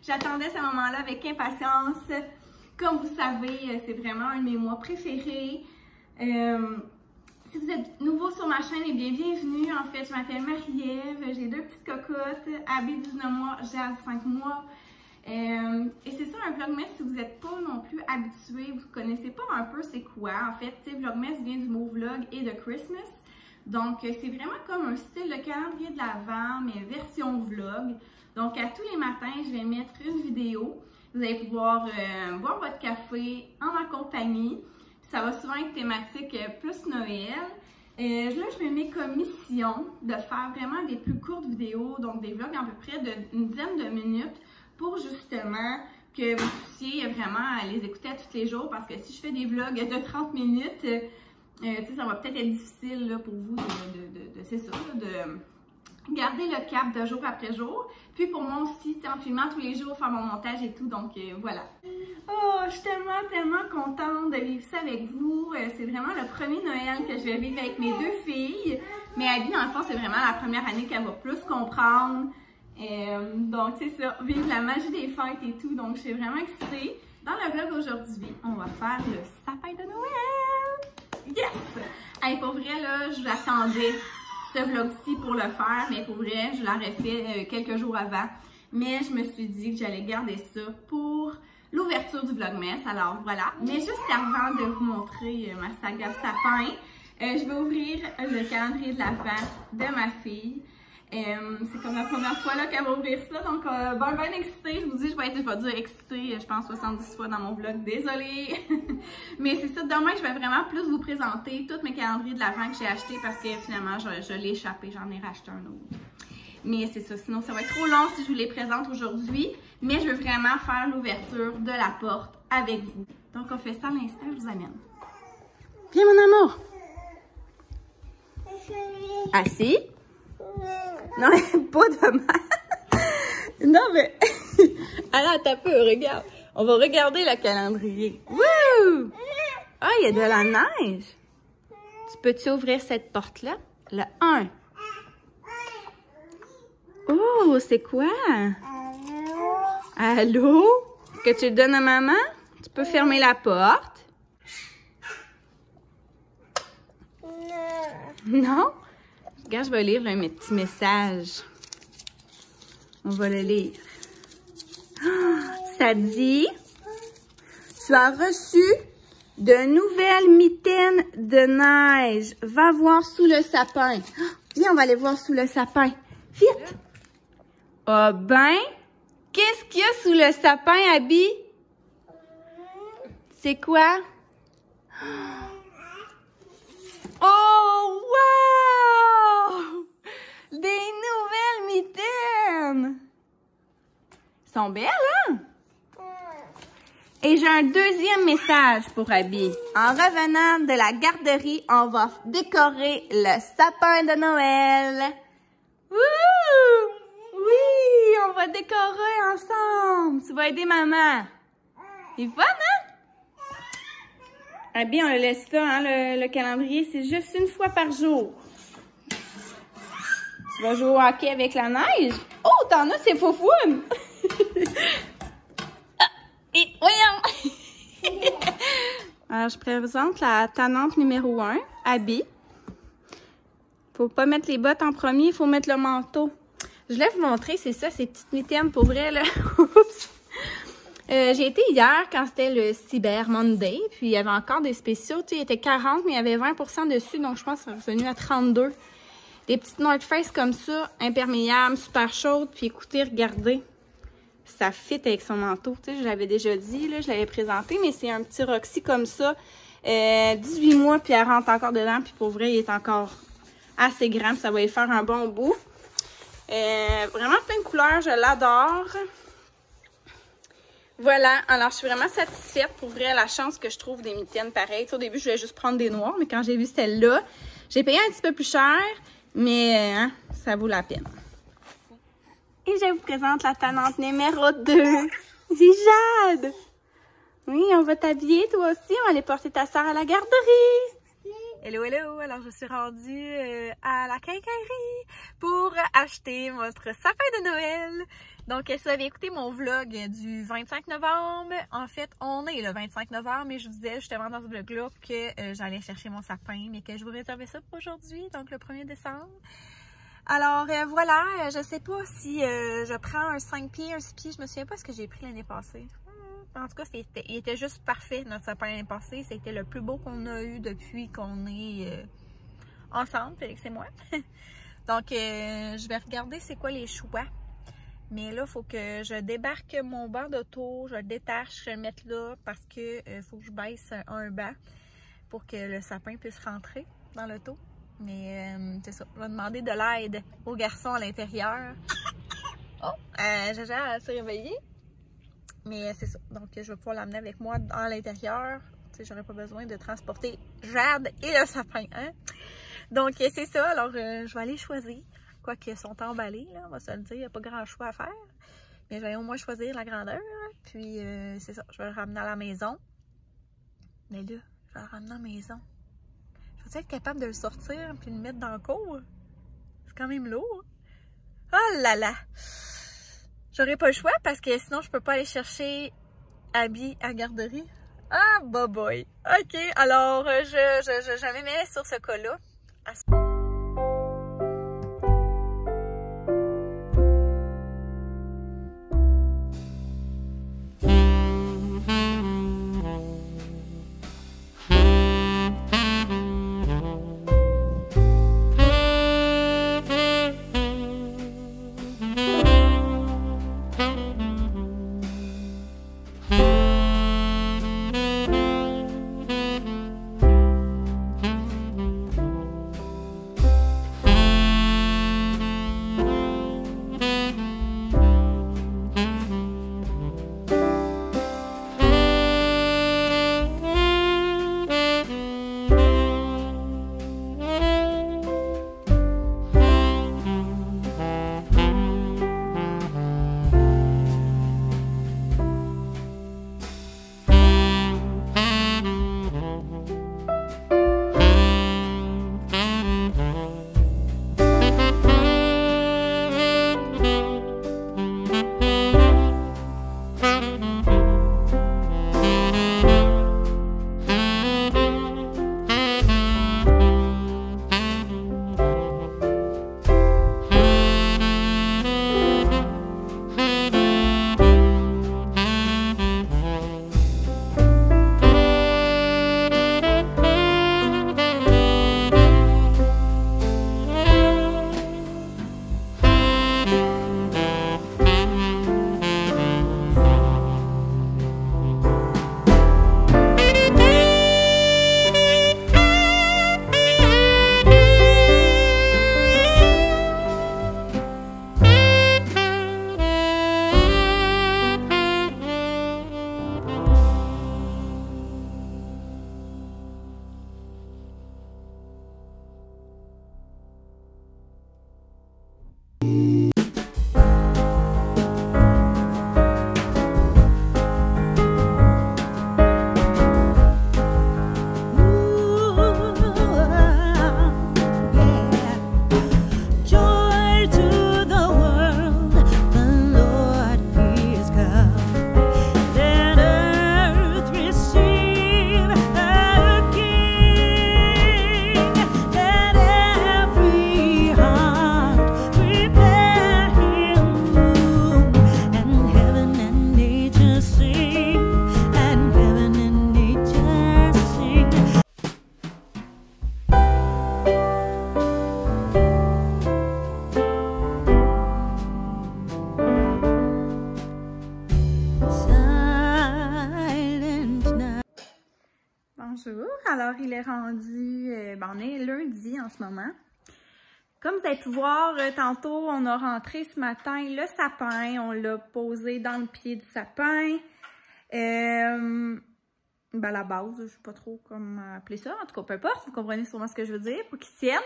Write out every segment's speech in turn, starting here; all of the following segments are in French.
J'attendais ce moment-là avec impatience. Comme vous savez, c'est vraiment un de mes mois préférés. Si vous êtes nouveau sur ma chaîne, eh bien, bienvenue. En fait, je m'appelle Marie-Ève, j'ai 2 petites cocottes, Abby 19 mois, Jade 5 mois. Et c'est ça un vlogmas si vous n'êtes pas non plus habitué, vous ne connaissez pas un peu c'est quoi. En fait, vlogmas vient du mot vlog et de Christmas. Donc, c'est vraiment comme un style de calendrier de l'Avent, mais version vlog. Donc, à tous les matins, je vais mettre une vidéo. Vous allez pouvoir boire votre café en ma compagnie. Ça va souvent être thématique plus Noël. Là, je me mets comme mission de faire vraiment des plus courtes vidéos, donc des vlogs à peu près d'une dizaine de minutes pour justement que vous puissiez vraiment les écouter à tous les jours. Parce que si je fais des vlogs de 30 minutes, ça va peut-être être difficile là, pour vous de garder le cap de jour après jour. Puis pour moi aussi, en filmant tous les jours, faire mon montage et tout, donc voilà. Oh, je suis tellement contente de vivre ça avec vous. C'est vraiment le premier Noël que je vais vivre avec mes 2 filles. Mais Abby, en fait, c'est vraiment la première année qu'elle va plus comprendre. Donc c'est ça, vivre la magie des fêtes et tout, donc je suis vraiment excitée. Dans le vlog aujourd'hui, on va faire le sapin de Noël! Yes! Hey, pour vrai, là, je l'attendais ce vlog-ci pour le faire, mais pour vrai, je l'aurais fait quelques jours avant. Mais je me suis dit que j'allais garder ça pour l'ouverture du vlogmas, alors voilà. Mais juste avant de vous montrer ma saga sapin, je vais ouvrir le calendrier de l'Avent de ma fille. C'est comme la première fois qu'elle va ouvrir ça, donc ben excitée, je vous dis, je vais dire excitée, je pense 70 fois dans mon vlog, désolée. Mais c'est ça, demain je vais vraiment plus vous présenter tous mes calendriers de l'Avent que j'ai achetés parce que finalement je l'ai échappé, j'en ai racheté un autre. Mais c'est ça, sinon ça va être trop long si je vous les présente aujourd'hui, mais je veux vraiment faire l'ouverture de la porte avec vous. Donc on fait ça à l'instant, je vous amène. Viens mon amour! Assis? Non, pas de mal. Non, mais... Alors, t'as peu, regarde. On va regarder le calendrier. Wouh! Ah, il y a de la neige. Tu peux-tu ouvrir cette porte-là? Le 1. Oh, c'est quoi? Allô? Que tu le donnes à maman? Tu peux fermer la porte? Non? Regarde, je vais lire là, mes petits messages. On va le lire. Ça dit, tu as reçu de nouvelles mitaines de neige. Va voir sous le sapin. Viens, on va aller voir sous le sapin. Vite! Ah ben, qu'est-ce qu'il y a sous le sapin, Abby? C'est quoi? Oh, wow! Des nouvelles mitaines! Elles sont belles, hein? Et j'ai un deuxième message pour Abby. En revenant de la garderie, on va décorer le sapin de Noël. Wouh! Oui, on va décorer ensemble. Tu vas aider maman. C'est fun, hein? Abby, on le laisse là, hein, le calendrier, c'est juste une fois par jour. Tu vas jouer au hockey avec la neige? Oh, t'en as, c'est foufoune! Et voyons! Alors, je présente la tannante numéro 1, Abby. Faut pas mettre les bottes en premier, il faut mettre le manteau. Je voulais vous montrer, c'est ça, ces petites mitaines pour vrai, là. Oups! J'ai été hier quand c'était le Cyber Monday, puis il y avait encore des spéciaux. Tu sais, il était 40, mais il y avait 20% dessus, donc je pense que c'est revenu à 32. Des petites North Face comme ça, imperméables, super chaudes. Puis écoutez, regardez, ça fit avec son manteau. Tu sais, je l'avais déjà dit, là, je l'avais présenté, mais c'est un petit Roxy comme ça. 18 mois, puis elle rentre encore dedans, puis pour vrai, il est encore assez grand, puis ça va y faire un bon bout. Vraiment plein de couleurs, je l'adore. Voilà, alors je suis vraiment satisfaite. Pour vrai, la chance que je trouve des mitaines pareilles. Au début, je voulais juste prendre des noirs, mais quand j'ai vu celle-là, j'ai payé un petit peu plus cher, mais hein, ça vaut la peine. Et je vous présente la tannante numéro 2. C'est Jade. Oui, on va t'habiller toi aussi. On va aller porter ta soeur à la garderie. Hello, hello! Alors, je suis rendue à la quincaillerie pour acheter notre sapin de Noël. Donc, si vous avez écouté mon vlog du 25 novembre, en fait, on est le 25 novembre, mais je vous disais justement dans ce vlog-là que j'allais chercher mon sapin, mais que je vous réservais ça pour aujourd'hui, donc le 1er décembre. Alors, voilà, je sais pas si je prends un 5 pieds, un 6 pieds, je me souviens pas ce que j'ai pris l'année passée. En tout cas, il était juste parfait, notre sapin l'année passée. C'était le plus beau qu'on a eu depuis qu'on est ensemble, Félix et moi. Donc, je vais regarder c'est quoi les choix. Mais là, il faut que je débarque mon banc d'auto, je le détache, je le mette là parce que faut que je baisse un banc pour que le sapin puisse rentrer dans l'auto. Mais c'est ça, je vais demander de l'aide aux garçons à l'intérieur. Oh, Jaja s'est réveillée. Mais c'est ça, donc je vais pouvoir l'amener avec moi dans l'intérieur. Tu sais, j'aurais pas besoin de transporter Jade et le sapin, hein? Donc c'est ça, alors je vais aller choisir. Quoique sont emballés, là, on va se le dire, il n'y a pas grand choix à faire. Mais je vais au moins choisir la grandeur. Puis c'est ça, je vais le ramener à la maison. Mais là, je vais le ramener à la maison. Je vais être capable de le sortir puis de le mettre dans le cour? C'est quand même lourd. Oh là là! J'aurais pas le choix parce que sinon je peux pas aller chercher Abby à garderie. Ah, boy. Ok, alors je me mets sur ce cas-là. Bonjour, alors il est rendu, on est lundi en ce moment. Comme vous avez pu voir, tantôt on a rentré ce matin le sapin, on l'a posé dans le pied du sapin. La base, je ne sais pas trop comment appeler ça, en tout cas peu importe, vous comprenez sûrement ce que je veux dire, pour qu'il tienne.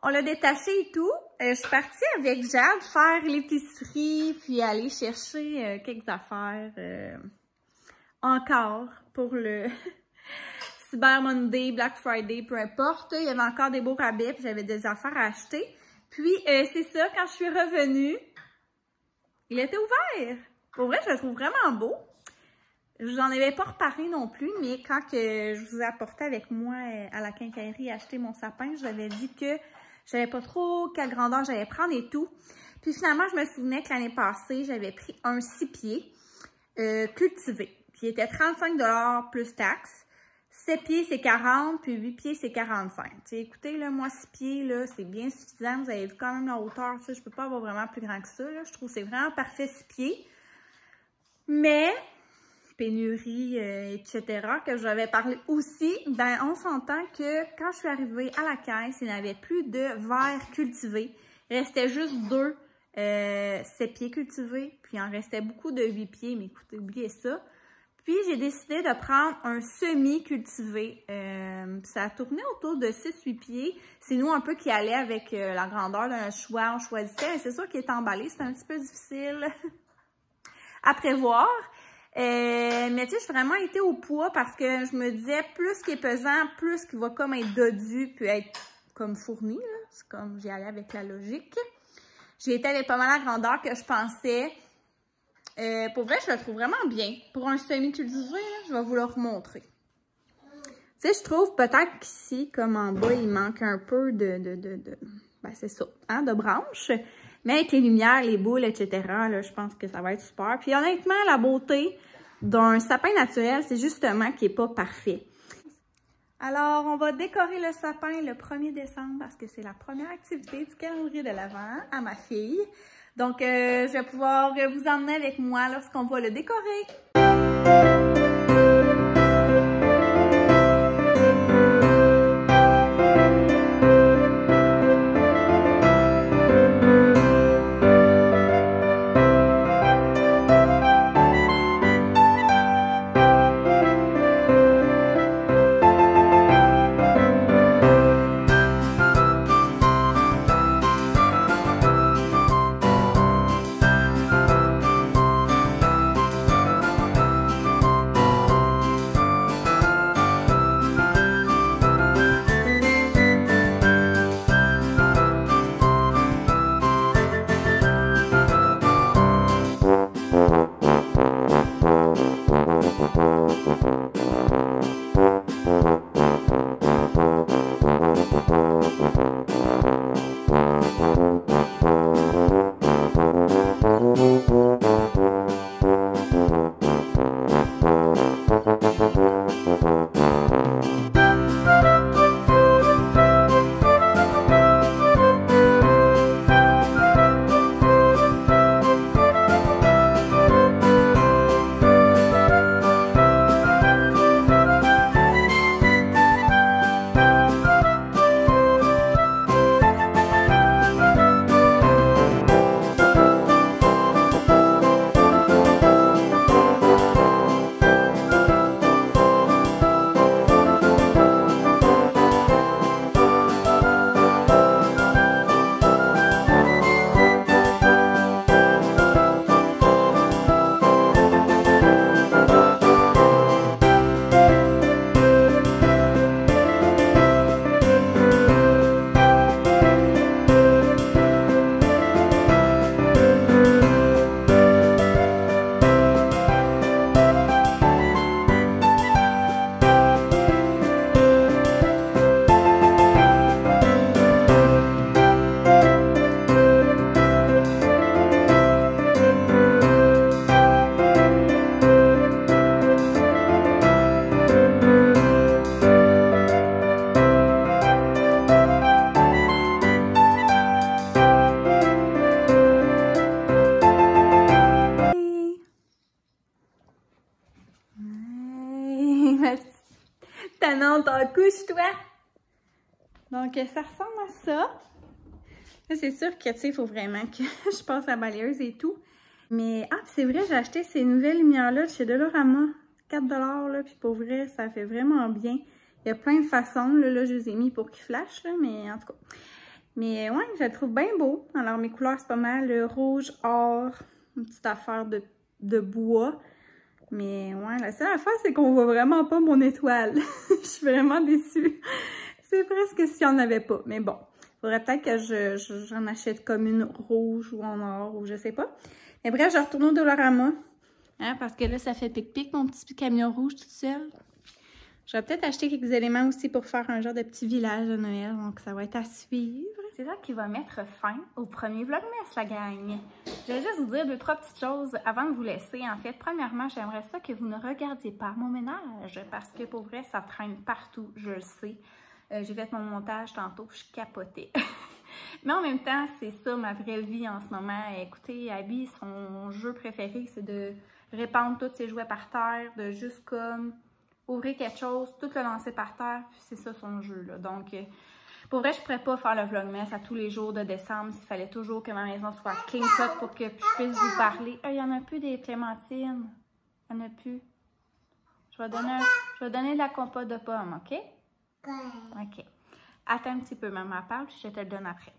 On l'a détaché et tout. Je suis partie avec Jade faire l'épicerie, puis aller chercher quelques affaires encore pour le Cyber Monday, Black Friday, peu importe. Il y avait encore des beaux rabais, puis j'avais des affaires à acheter. Puis, c'est ça, quand je suis revenue, il était ouvert. Pour vrai, je le trouve vraiment beau. Je vous en avais pas reparlé non plus, mais quand que je vous ai apporté avec moi à la quincaillerie acheter mon sapin, je vous avais dit que je savais pas trop quelle grandeur j'allais prendre et tout. Puis finalement, je me souvenais que l'année passée, j'avais pris un 6 pieds cultivé. Puis il était 35 $ plus taxes. 7 pieds, c'est 40, puis 8 pieds, c'est 45. T'sais, écoutez, là, moi, 6 pieds, là, c'est bien suffisant. Vous avez vu quand même la hauteur, ça, je peux pas avoir vraiment plus grand que ça, là. Je trouve que c'est vraiment parfait 6 pieds. Mais, pénurie, etc., que j'avais parlé aussi, ben, on s'entend que quand je suis arrivée à la caisse, il n'y avait plus de verre cultivé. Il restait juste 2 7 pieds cultivés, puis il en restait beaucoup de 8 pieds, mais écoutez, oubliez ça. Puis, j'ai décidé de prendre un semi-cultivé. Ça a tourné autour de 6-8 pieds. C'est nous un peu qui allait avec la grandeur d'un choix. On choisissait. C'est sûr qu'il est emballé. C'est un petit peu difficile à prévoir. Mais tu sais, j'ai vraiment été au poids parce que je me disais, plus qu'il est pesant, plus qu'il va comme être dodu puis être comme fourni. C'est comme j'y allais avec la logique. J'ai été avec pas mal la grandeur que je pensais. Pour vrai, je le trouve vraiment bien. Pour un semi-cultivé, je vais vous le remontrer. Tu sais, je trouve peut-être qu'ici, comme en bas, il manque un peu ben c'est ça, hein, de branches. Mais avec les lumières, les boules, etc., là, je pense que ça va être super. Puis honnêtement, la beauté d'un sapin naturel, c'est justement qu'il n'est pas parfait. Alors, on va décorer le sapin le 1er décembre parce que c'est la première activité du calendrier de l'Avent à ma fille. Donc, je vais pouvoir vous emmener avec moi lorsqu'on va le décorer. Tannante en couche, toi! Donc, ça ressemble à ça. Là, c'est sûr que, tu sais, il faut vraiment que je passe à la balayeuse et tout. Mais, ah, c'est vrai, j'ai acheté ces nouvelles lumières-là de chez Dolorama. 4 $, là, puis pour vrai, ça fait vraiment bien. Il y a plein de façons, là, je les ai mis pour qu'ils flashent, là, mais en tout cas. Mais, ouais, je le trouve bien beau. Alors, mes couleurs, c'est pas mal le rouge, or, une petite affaire de bois. Mais ouais, la seule affaire, c'est qu'on voit vraiment pas mon étoile. Je suis vraiment déçue. C'est presque s'il n'y en avait pas. Mais bon, faudrait peut-être que j'en achète comme une rouge ou en or ou je sais pas. Mais bref, je retourne au Dollarama. Hein, parce que là, ça fait pic-pic, mon petit camion rouge toute seule. Je vais peut-être acheter quelques éléments aussi pour faire un genre de petit village de Noël. Donc, ça va être à suivre. C'est ça qui va mettre fin au premier vlogmas, la gang. Je vais juste vous dire 2-3 petites choses avant de vous laisser. En fait, premièrement, j'aimerais ça que vous ne regardiez pas mon ménage. Parce que pour vrai, ça traîne partout, je le sais. J'ai fait mon montage tantôt, je capotais. Mais en même temps, c'est ça ma vraie vie en ce moment. Écoutez, Abby, son jeu préféré, c'est de répandre tous ses jouets par terre, de juste comme ouvrir quelque chose, tout le lancer par terre, puis c'est ça son jeu, là. Donc, pour vrai, je pourrais pas faire le vlogmas à tous les jours de décembre s'il fallait toujours que ma maison soit clean cut pour que je puisse vous parler. Il y en a plus des clémentines. Il y en a plus. Je vais donner de la compote de pommes, OK? OK. Attends un petit peu, maman parle, puis je te le donne après.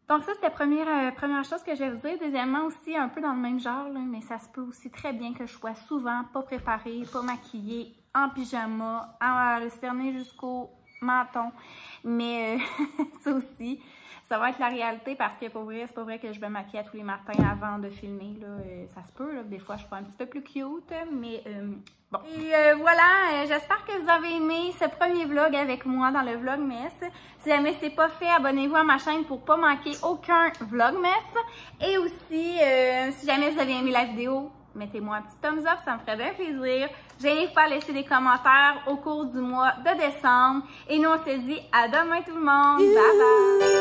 Donc ça, c'était la première chose que je vais vous dire. Deuxièmement, aussi, un peu dans le même genre, là, mais ça se peut aussi très bien que je sois souvent pas préparée, pas maquillée, en pyjama, le cerné jusqu'au menton. Mais ça aussi, ça va être la réalité parce que pour vrai, c'est pas vrai que je vais maquiller à tous les matins avant de filmer. Là. Ça se peut, là, des fois je suis un petit peu plus cute, mais bon. Et voilà, j'espère que vous avez aimé ce premier vlog avec moi dans le Vlogmas. Si jamais c'est pas fait, abonnez-vous à ma chaîne pour pas manquer aucun Vlogmas. Et aussi, si jamais vous avez aimé la vidéo, mettez-moi un petit thumbs up, ça me ferait bien plaisir. Gênez-vous pas à laisser des commentaires au cours du mois de décembre. Et nous, on se dit à demain tout le monde. Bye bye!